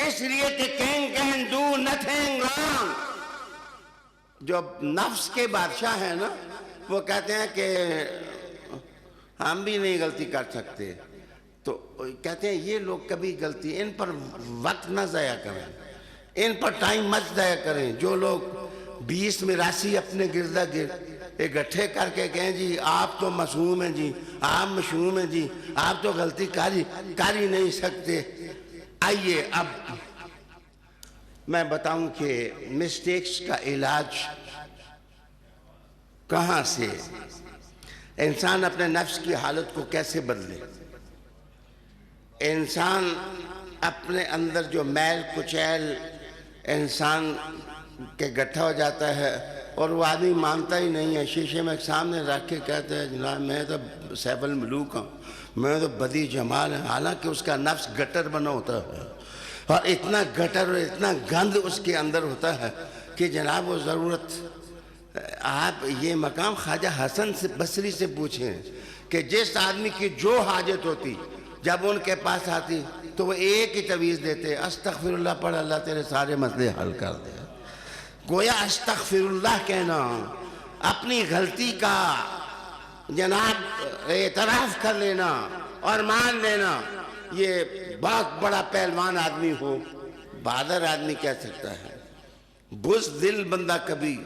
اس لیے کہ king can do nothing wrong. جو نفس کے بادشاہ ہیں نا وہ کہتے ہیں کہ ہم بھی نہیں غلطی کر سکتے، تو کہتے ہیں یہ لوگ کبھی غلطی، ان پر وقت نہ ضائع کریں، ان پر ٹائم مت ضائع کریں۔ جو لوگ 20 میراثی اپنے گردا گرد اکٹھے کر کے کہیں جی آپ تو معصوم ہیں جی، آپ مشہور ہیں جی، آپ تو غلطی کر ہی نہیں سکتے۔ آئیے اب میں بتاؤں کہ مسٹیکس کا علاج کہاں سے، انسان اپنے نفس کی حالت کو کیسے بدلے۔ انسان اپنے اندر جو میل کچیل انسان کے گٹھا ہو جاتا ہے اور وہ آدمی مانتا ہی نہیں ہے، شیشے میں سامنے رکھ کے کہتا ہے جناب میں تو سیف الملوک ہوں، میں تو بدی جمال ہے، حالانکہ اس کا نفس گٹر بنا ہوتا ہے اور اتنا گٹر اور اتنا گند اس کے اندر ہوتا ہے کہ جناب وہ ضرورت، آپ یہ مقام خواجہ حسن بصری سے پوچھیں کہ جس آدمی کی جو حاجت ہوتی جب ان کے پاس آتی تو وہ ایک ہی تویز دیتے، استغفر اللہ پڑھ اللہ تیرے سارے مسئلے حل کر دے۔ گویا استغفر اللہ کہنا، اپنی غلطی کا جناب اعتراف کر لینا اور مان لینا، یہ بہت بڑا پہلوان آدمی ہو، بہادر آدمی کہہ سکتا ہے۔ بزدل بندہ کبھی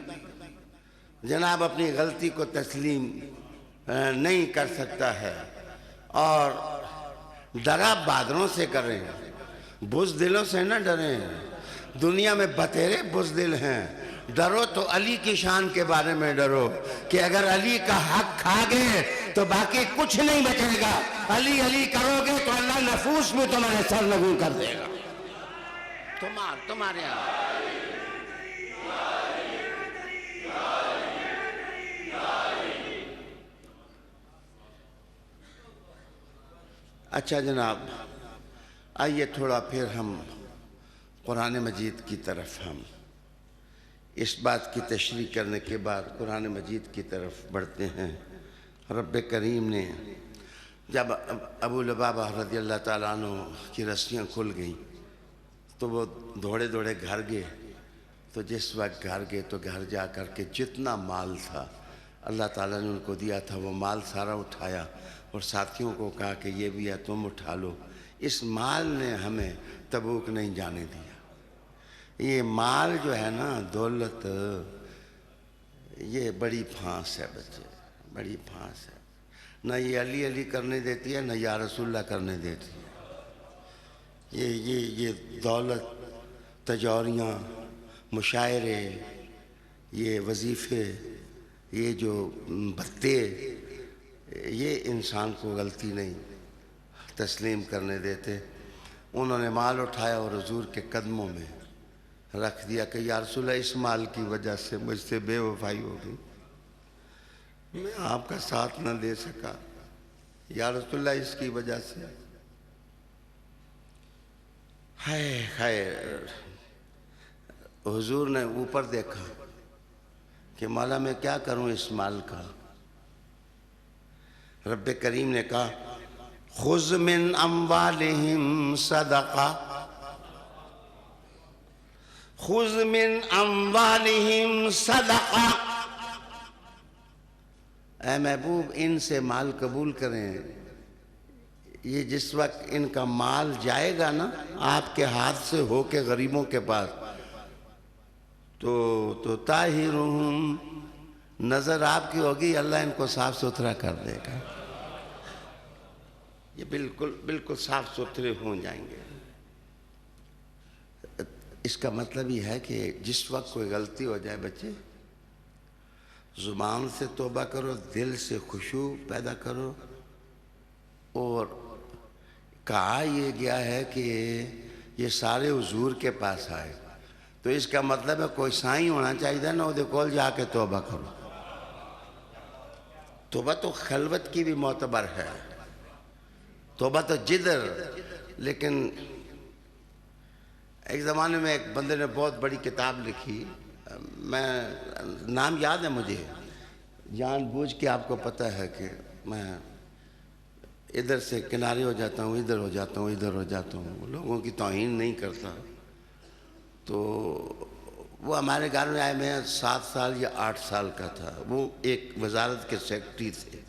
جناب اپنی غلطی کو تسلیم نہیں کر سکتا ہے، اور ڈرا بہادروں سے کریں، بزدلوں سے نہ ڈریں، دنیا میں بتیرے بزدل ہیں، ڈرو تو علی کی شان کے بارے میں ڈرو کہ اگر علی کا حق کھا گئے تو باقی کچھ نہیں بچے گا، علی علی کرو گے تو اللہ نفوس میں تمہارے سر لگو کر دے گا، تمہارے اچھا جناب، آئیے تھوڑا پھر ہم قرآن مجید کی طرف، ہم اس بات کی تشریح کرنے کے بعد قرآن مجید کی طرف بڑھتے ہیں۔ رب کریم نے جب ابو لبابہ رضی اللہ تعالیٰ عنہ کی رسیاں کھل گئیں تو وہ دوڑے دوڑے گھر گئے، تو جس وقت گھر گئے تو گھر جا کر کے جتنا مال تھا اللہ تعالیٰ نے ان کو دیا تھا، وہ مال سارا اٹھایا اور ساتھیوں کو کہا کہ یہ بھی ہے تم اٹھا لو۔ اس مال نے ہمیں تبوک نہیں جانے دیا۔ یہ مال جو ہے نا، دولت، یہ بڑی پھانس ہے بچے، بڑی پھانس ہے۔ نہ یہ علی علی کرنے دیتی ہے، نہ یا رسول اللہ کرنے دیتی ہے۔ یہ دولت، تجوریاں، مشاعرے، یہ وظیفے، یہ جو بھتے، یہ انسان کو غلطی نہیں تسلیم کرنے دیتے۔ انہوں نے مال اٹھایا اور حضور کے قدموں میں رکھ دیا کہ یا رسول اللہ اس مال کی وجہ سے مجھ سے بے وفائی ہو گئی، میں آپ کا ساتھ نہ دے سکا، یا رسول اللہ اس کی وجہ سے۔ ہائے حضور نے اوپر دیکھا کہ مولا میں کیا کروں اس مال کا۔ رب کریم نے کہا خذ من اموالہم صدقہ، خذ من اموالہم صدقہ، اے محبوب ان سے مال قبول کریں۔ یہ جس وقت ان کا مال جائے گا نا آپ کے ہاتھ سے ہو کے غریبوں کے پاس، تو طاہرہم، نظر آپ کی ہوگی، اللہ ان کو صاف ستھرا کر دے گا، یہ بالکل صاف ستھرے ہو جائیں گے۔ اس کا مطلب یہ ہے کہ جس وقت کوئی غلطی ہو جائے بچے، زبان سے توبہ کرو، دل سے خشوع پیدا کرو۔ اور کہا یہ گیا ہے کہ یہ سارے حضور کے پاس آئے، تو اس کا مطلب ہے کوئی سائیں ہونا چاہیے نا، وہ کول جا کے توبہ کرو۔ توبہ تو خلوت کی بھی معتبر ہے، توبہ تو جدر۔ لیکن ایک زمانے میں ایک بندے نے بہت بڑی کتاب لکھی، میں نام یاد ہے مجھے، جان بوجھ کے آپ کو پتہ ہے کہ میں ادھر سے کنارے ہو جاتا ہوں، ادھر ہو جاتا ہوں، ادھر ہو جاتا ہوں، لوگوں کی توہین نہیں کرتا۔ تو وہ ہمارے گھر میں آئے، میں 7 سال یا 8 سال کا تھا، وہ ایک وزارت کے سیکرٹری تھے۔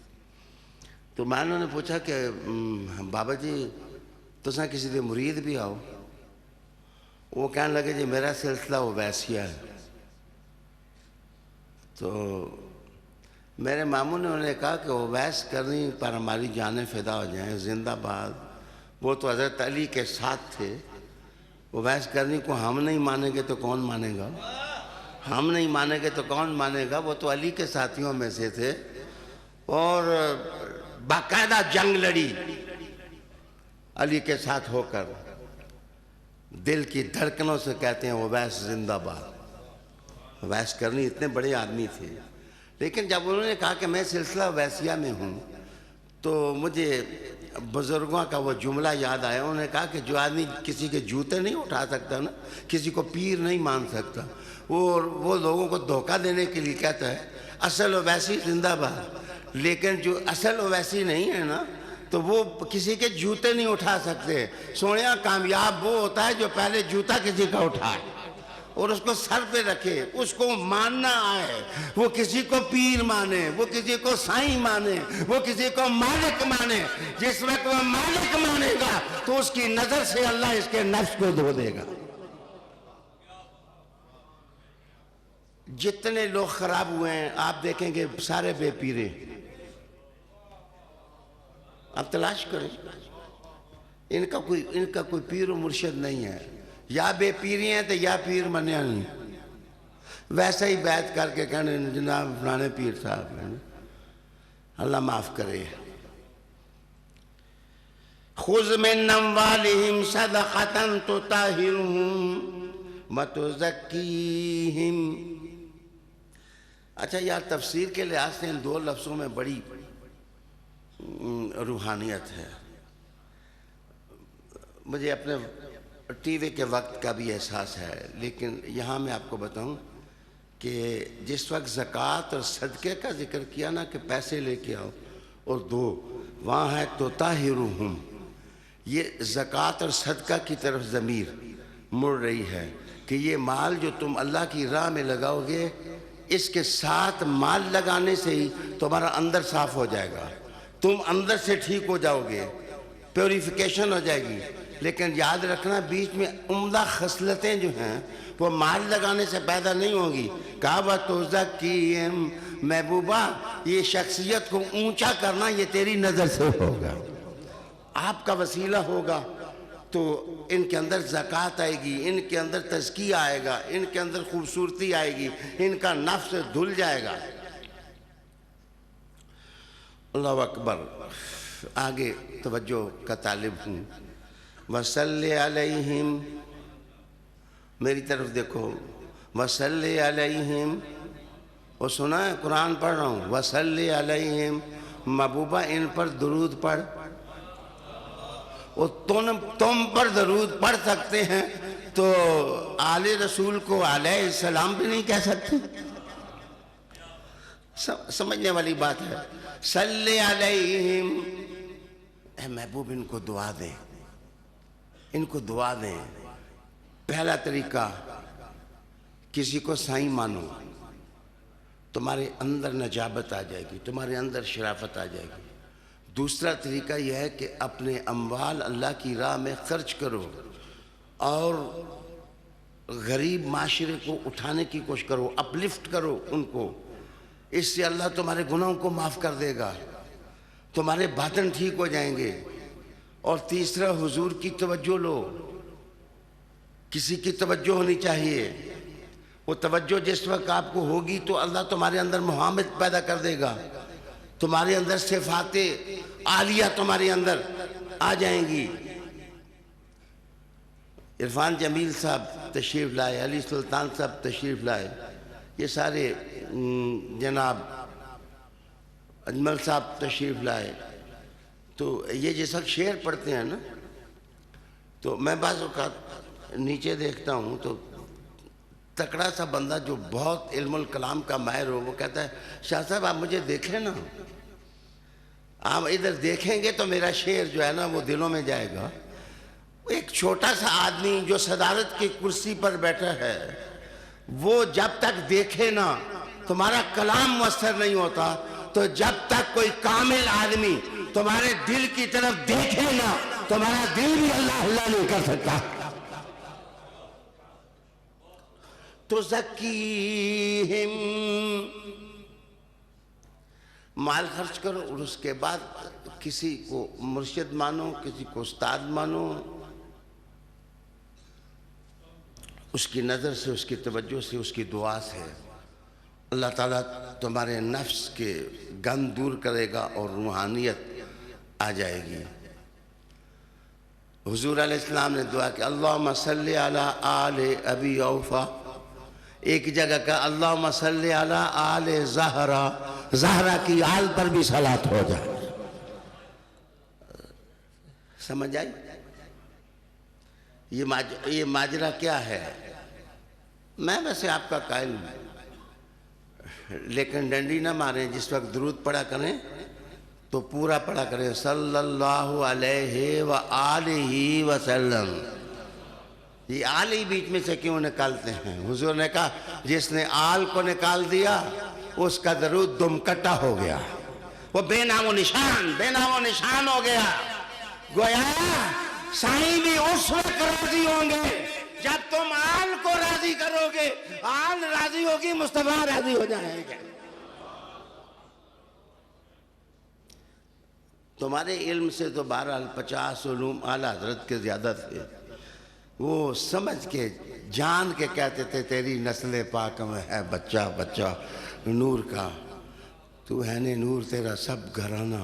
تو میں نے پوچھا کہ بابا جی تساں کسی دے مرید بھی آؤ؟ وہ کہنے لگے جی میرا سلسلہ اویسیہ ہے۔ تو میرے ماموں نے انہوں نے کہا کہ اویس کرنی پر ہماری جانیں فدا ہو جائیں، زندہ باد۔ وہ تو حضرت علی کے ساتھ تھے، اویس کرنی کو ہم نہیں مانیں گے تو کون مانے گا؟ ہم نہیں مانیں گے تو کون مانے گا؟ وہ تو علی کے ساتھیوں میں سے تھے، اور باقاعدہ جنگ لڑی علی کے ساتھ ہو کر، دل کی دھڑکنوں سے کہتے ہیں اویس زندہ باد۔ اویس کرنی اتنے بڑے آدمی تھے، لیکن جب انہوں نے کہا کہ میں سلسلہ اویسیہ میں ہوں تو مجھے بزرگوں کا وہ جملہ یاد آیا۔ انہوں نے کہا کہ جو آدمی کسی کے جوتے نہیں اٹھا سکتا نا، کسی کو پیر نہیں مان سکتا، وہ لوگوں کو دھوکہ دینے کے لیے کہتا ہے اصل اویسی زندہ باد۔ لیکن جو اصل اویسی نہیں ہے نا، تو وہ کسی کے جوتے نہیں اٹھا سکتے۔ سونیا کامیاب وہ ہوتا ہے جو پہلے جوتا کسی کا اٹھائے اور اس کو سر پہ رکھے، اس کو ماننا آئے، وہ کسی کو پیر مانے، وہ کسی کو سائیں مانے، وہ کسی کو مالک مانے۔ جس وقت وہ مالک مانے گا تو اس کی نظر سے اللہ اس کے نفس کو دھو دے گا۔ جتنے لوگ خراب ہوئے ہیں آپ دیکھیں گے سارے بے پیرے۔ آپ تلاش کریں، ان کا کوئی پیر و مرشد نہیں ہے، یا بے پیری ہیں تو یا پیر منیا نہیں۔ ویسا ہی بیعت کر کے کہنے جناب فلانے پیر صاحب ہیں، اللہ معاف کرے۔ خذ من اموالہم صدقۃ تطہرہم وتزکیہم۔ اچھا یار، تفسیر کے لحاظ سے ان 2 لفظوں میں بڑی روحانیت ہے۔ مجھے اپنے ٹی وی کے وقت کا بھی احساس ہے، لیکن یہاں میں آپ کو بتاؤں کہ جس وقت زکوٰۃ اور صدقے کا ذکر کیا نا کہ پیسے لے کے آؤ اور دو، وہاں ہے تطہرہم، یہ زکوٰۃ اور صدقہ کی طرف ضمیر مڑ رہی ہے کہ یہ مال جو تم اللہ کی راہ میں لگاؤ گے اس کے ساتھ مال لگانے سے ہی تمہارا اندر صاف ہو جائے گا، تم اندر سے ٹھیک ہو جاؤ گے، پیوریفیکیشن ہو جائے گی۔ لیکن یاد رکھنا بیچ میں عمدہ خصلتیں جو ہیں وہ مال لگانے سے پیدا نہیں ہوں گی۔ کہا وَتُزَكِّيهِمْ محبوبہ، یہ شخصیت کو اونچا کرنا یہ تیری نظر سے ہوگا، آپ کا وسیلہ ہوگا، تو ان کے اندر زکوٰۃ آئے گی، ان کے اندر تزکیہ آئے گا، ان کے اندر خوبصورتی آئے گی، ان کا نفس دھل جائے گا۔ اللہ اکبر۔ آگے توجہ کا طالب ہوں۔ وَصَلِّ عَلَيْهِمْ، میری طرف دیکھو، وَصَلِّ عَلَيْهِمْ، وہ سنا ہے قرآن پڑھ رہا ہوں، وَصَلِّ عَلَيْهِمْ، محبوبہ ان پر درود پڑھ، وہ تم پر درود پڑھ سکتے ہیں تو آل رسول کو علیہ السلام بھی نہیں کہہ سکتے؟ سمجھنے والی بات ہے۔ صلی علیہم، اے محبوب ان کو دعا دیں، ان کو دعا دیں۔ پہلا طریقہ، کسی کو سائیں مانو، تمہارے اندر نجابت آ جائے گی، تمہارے اندر شرافت آ جائے گی۔ دوسرا طریقہ یہ ہے کہ اپنے اموال اللہ کی راہ میں خرچ کرو اور غریب معاشرے کو اٹھانے کی کوشش کرو، اپلفٹ کرو ان کو، اس سے اللہ تمہارے گناہوں کو معاف کر دے گا، تمہارے باطن ٹھیک ہو جائیں گے۔ اور تیسرا، حضور کی توجہ لو، کسی کی توجہ ہونی چاہیے، وہ توجہ جس وقت آپ کو ہوگی تو اللہ تمہارے اندر محبت پیدا کر دے گا، تمہارے اندر صفات عالیہ تمہارے اندر آ جائیں گی۔ عرفان جمیل صاحب تشریف لائے، علی سلطان صاحب تشریف لائے، یہ سارے جناب اجمل صاحب تشریف لائے۔ تو یہ جس وقت شعر پڑھتے ہیں نا، تو میں بعض اوقات نیچے دیکھتا ہوں تو تکڑا سا بندہ جو بہت علم الکلام کا ماہر ہو، وہ کہتا ہے شاہ صاحب آپ مجھے دیکھیں نا، آپ ادھر دیکھیں گے تو میرا شعر جو ہے نا وہ دلوں میں جائے گا۔ ایک چھوٹا سا آدمی جو صدارت کی کرسی پر بیٹھا ہے، وہ جب تک دیکھے نا تمہارا کلام مؤثر نہیں ہوتا، تو جب تک کوئی کامل آدمی تمہارے دل کی طرف دیکھے نا، تمہارا دل بھی اللہ اللہ نہیں کر سکتا۔ تو زکیہم، مال خرچ کرو اور اس کے بعد کسی کو مرشد مانو، کسی کو استاد مانو، اس کی نظر سے، اس کی توجہ سے، اس کی دعا سے اللہ تعالیٰ تمہارے نفس کے گند دور کرے گا اور روحانیت آ جائے گی۔ حضور علیہ السلام نے دعا کہ اللہم صلی علی آل ابی اوفا، ایک جگہ کا اللہم صلی علی آل زہرا، زہرا کی آل پر بھی صلاۃ ہو جائے۔ سمجھ آئی؟ یہ ماجرا کیا ہے؟ میں ویسے آپ کا قائل ہوں، لیکن ڈنڈی نہ ماریں، جس وقت درود پڑھا کریں تو پورا پڑھا کریں، صلی اللہ علیہ وآلہ وسلم۔ یہ آل ہی بیچ میں سے کیوں نکالتے ہیں؟ حضور نے کہا جس نے آل کو نکال دیا اس کا درود دم کٹا ہو گیا، وہ بے نام و نشان ہو گیا۔ گویا سائیں بھی اس وقت راضی ہوں گے جب تم آل کو راضی کرو گے، آل راضی ہوگی، مصطفیٰ راضی ہو جائیں گے۔ تمہارے علم سے تو بہرحال 50 علوم اعلیٰ حضرت کے زیادہ تھے، وہ سمجھ کے جان کے کہتے تھے تیری نسل پاک میں ہے بچہ بچہ نور کا، تو ہے نے نور، تیرا سب گھرانہ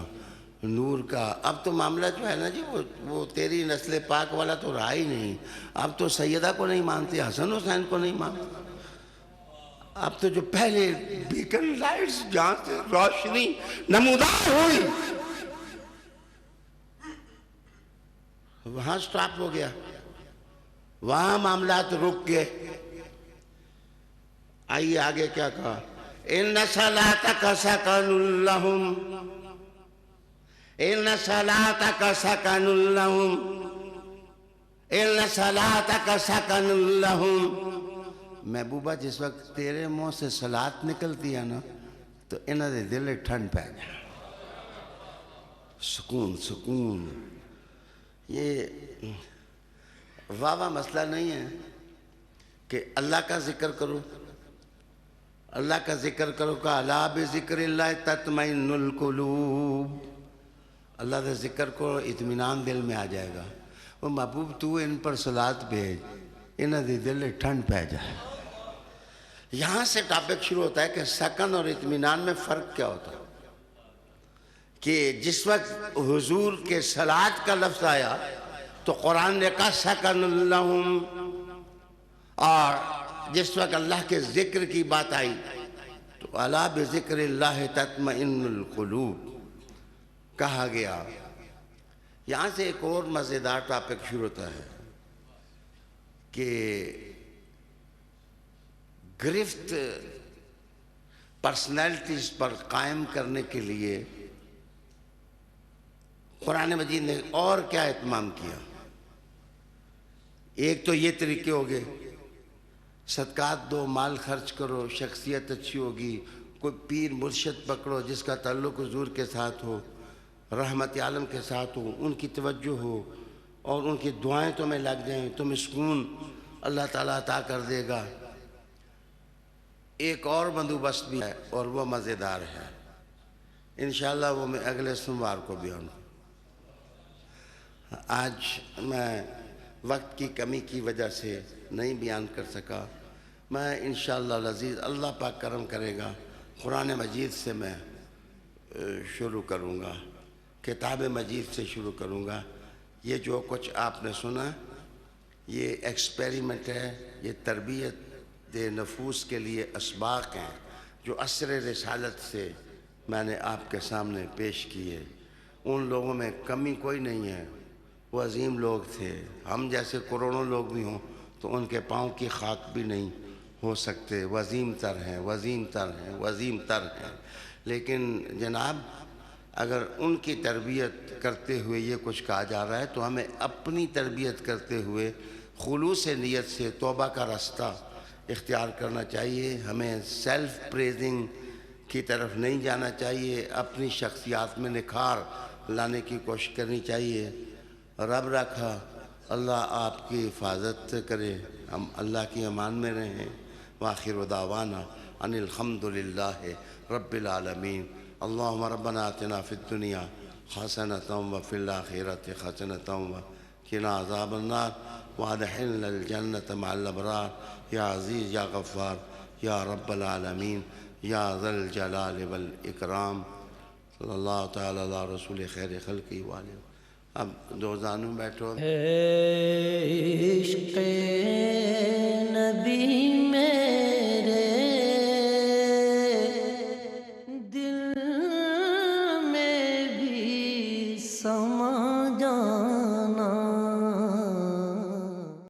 نور کا۔ اب تو معاملہ جو ہے نا جی وہ تیری نسل پاک والا تو رہا ہی نہیں۔ اب تو سیدہ کو نہیں مانتے، حسن حسین کو نہیں مانتے۔ اب تو جو پہلے بیکن لائٹس جہاں سے روشنی نمودار ہوئی وہاں سٹاپ ہو گیا، وہاں معاملات رک گئے۔ آئیے آگے کیا کہا، ان صلاتک سکن لہم، ان صلاتک سکن لہم، ان صلاتک سکن لہم، محبوبہ جس وقت تیرے منہ سے صلات نکلتی ہے نا تو انہاں دے دل ٹھنڈ پہ جائے، سکون سکون۔ یہ واہ مسئلہ نہیں ہے کہ اللہ کا ذکر کرو، اللہ کا ذکر کرو کہ الا بذکر اللہ تطمئن القلوب، اللہ کا ذکر کو اطمینان دل میں آ جائے گا۔ وہ محبوب تو ان پر صلات بھیج، انہاں دے دل ٹھنڈ پہ جائے۔ یہاں سے ٹاپک شروع ہوتا ہے کہ سکن اور اطمینان میں فرق کیا ہوتا ہے، کہ جس وقت حضور کے صلات کا لفظ آیا تو قرآن نے کہا سکن لہم، اور جس وقت اللہ کے ذکر کی بات آئی تو الا بذکر اللہ تطمئن القلوب کہا گیا۔ یہاں سے ایک اور مزیدار ٹاپک شروع ہوتا ہے کہ گرفت پرسنالٹیز پر قائم کرنے کے لیے قرآن مجید نے اور کیا اہتمام کیا۔ ایک تو یہ طریقے ہو گئے، صدقات دو، مال خرچ کرو، شخصیت اچھی ہوگی، کوئی پیر مرشد پکڑو جس کا تعلق حضور کے ساتھ ہو، رحمت عالم کے ساتھ ہو، ان کی توجہ ہو اور ان کی دعائیں تمہیں لگ جائیں، تمہیں سکون اللہ تعالیٰ عطا کر دے گا۔ ایک اور بندوبست بھی ہے اور وہ مزیدار ہے، انشاءاللہ وہ میں اگلے سوموار کو بیان کروں۔ آج میں وقت کی کمی کی وجہ سے نہیں بیان کر سکا، میں انشاءاللہ العزیز اللہ پاک کرم کرے گا قرآن مجید سے میں شروع کروں گا، کتاب مجید سے شروع کروں گا۔ یہ جو کچھ آپ نے سنا یہ ایکسپیریمنٹ ہے، یہ تربیت نفوس کے لیے اسباق ہیں جو عصر رسالت سے میں نے آپ کے سامنے پیش کیے۔ ان لوگوں میں کمی کوئی نہیں ہے، وہ عظیم لوگ تھے، ہم جیسے کروڑوں لوگ بھی ہوں تو ان کے پاؤں کی خاک بھی نہیں ہو سکتے، وہ عظیم تر ہیں، وہ عظیم تر ہیں، وہ عظیم تر ہیں۔ لیکن جناب اگر ان کی تربیت کرتے ہوئے یہ کچھ کہا جا رہا ہے تو ہمیں اپنی تربیت کرتے ہوئے خلوص نیت سے توبہ کا راستہ اختیار کرنا چاہیے۔ ہمیں سیلف پریزنگ کی طرف نہیں جانا چاہیے، اپنی شخصیات میں نکھار لانے کی کوشش کرنی چاہیے۔ رب رکھا، اللہ آپ کی حفاظت کرے، ہم اللہ کی امان میں رہیں۔ وآخر دعوانا ان الحمد للہ رب العالمین۔ اللہم ربنا آتنا فی الدنیا حسنۃ وفی الآخرۃ حسنۃ وقنا عذاب النار وادخلنا الجنۃ مع الابرار یا عزیز یا غفار یا رب العالمین یا ذا الجلال والاکرام۔ صلی اللہ تعالی علی رسول خیر خلقہ وآلہ۔ اب دو زانوں بیٹھو۔ عشق نبی میرے دل میں بھی سما